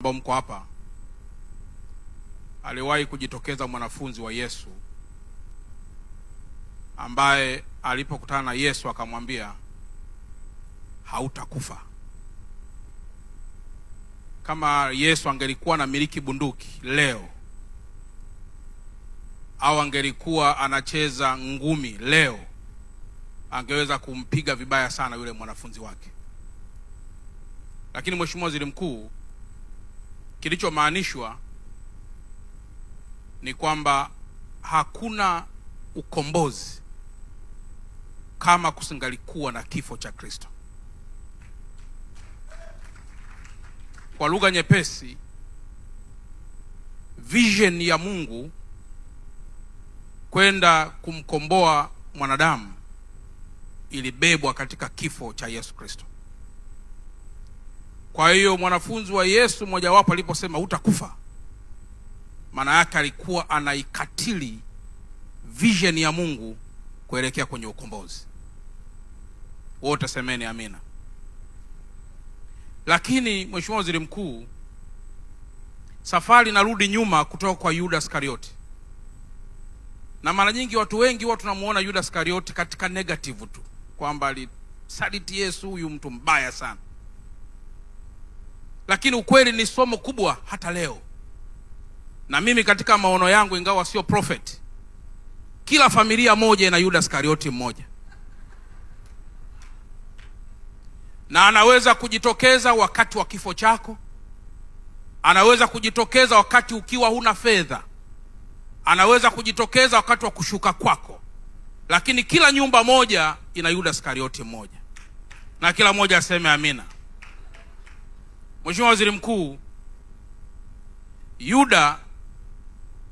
ambao mko hapa, aliwahi kujitokeza mwanafunzi wa Yesu ambaye alipokutana na Yesu akamwambia hautakufa. Kama Yesu angelikuwa na miliki bunduki leo, au angelikuwa anacheza ngumi leo, angeweza kumpiga vibaya sana yule mwanafunzi wake. Lakini Mheshimiwa Waziri Mkuu, kilichomaanishwa ni kwamba hakuna ukombozi kama kusingalikuwa na kifo cha Kristo. Kwa lugha nyepesi, vision ya Mungu kwenda kumkomboa mwanadamu ilibebwa katika kifo cha Yesu Kristo. Kwa hiyo mwanafunzi wa Yesu mojawapo aliposema hutakufa, maana yake alikuwa anaikatili vision ya Mungu kuelekea kwenye ukombozi. Wote semeni amina. Lakini Mheshimiwa Waziri Mkuu, safari narudi nyuma kutoka kwa Yuda Iskarioti. Na mara nyingi watu wengi huwa tunamuona Yuda Iskarioti katika negative tu, kwamba alisaliti Yesu, huyu mtu mbaya sana. Lakini ukweli ni somo kubwa hata leo. Na mimi katika maono yangu, ingawa sio prophet, kila familia moja ina Yuda Iskarioti mmoja. Na anaweza kujitokeza wakati wa kifo chako, anaweza kujitokeza wakati ukiwa huna fedha, anaweza kujitokeza wakati wa kushuka kwako. Lakini kila nyumba moja ina Yuda Iskarioti mmoja. Na kila moja aseme amina. Mheshimiwa Waziri Mkuu, Yuda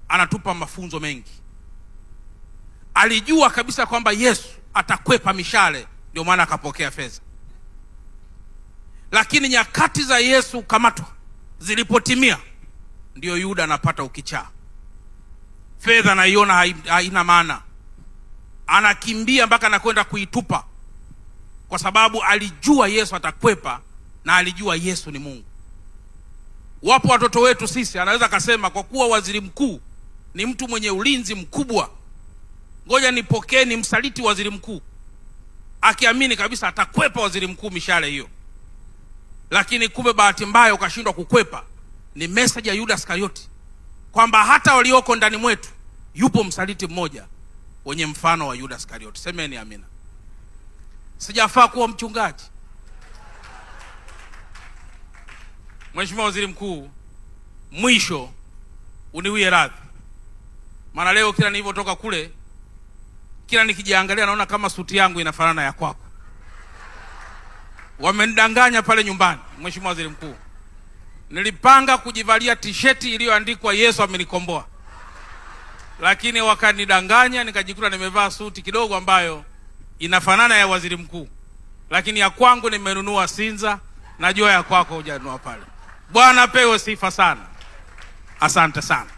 anatupa mafunzo mengi. Alijua kabisa kwamba Yesu atakwepa mishale, ndio maana akapokea fedha. Lakini nyakati za Yesu kukamatwa zilipotimia, ndio Yuda anapata ukichaa. Fedha naiona haina maana, anakimbia mpaka anakwenda kuitupa, kwa sababu alijua Yesu atakwepa na alijua Yesu ni Mungu. Wapo watoto wetu sisi, anaweza kasema kwa kuwa waziri mkuu ni mtu mwenye ulinzi mkubwa, ngoja nipokee ni msaliti waziri mkuu, akiamini kabisa atakwepa waziri mkuu mishale hiyo. Lakini kumbe bahati mbaya ukashindwa kukwepa. Ni message ya Yuda Iskarioti kwamba hata walioko ndani mwetu yupo msaliti mmoja wenye mfano wa Yuda Iskarioti. Semeni amina. Sijafaa kuwa mchungaji. Mheshimiwa Waziri Mkuu, mwisho uniwie radhi, maana leo kila nilivyotoka kule, kila nikijiangalia naona kama suti yangu inafanana ya kwako. Wamenidanganya pale nyumbani. Mheshimiwa Waziri Mkuu, nilipanga kujivalia t-shirt iliyoandikwa Yesu amenikomboa, lakini wakanidanganya, nikajikuta nimevaa suti kidogo ambayo inafanana ya waziri mkuu, lakini ya kwangu nimenunua Sinza, najua ya kwako hujanunua pale. Bwana pewe sifa sana. Asante sana.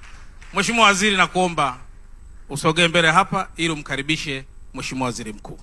Mheshimiwa Waziri, nakuomba usogee mbele hapa ili umkaribishe Mheshimiwa Waziri Mkuu.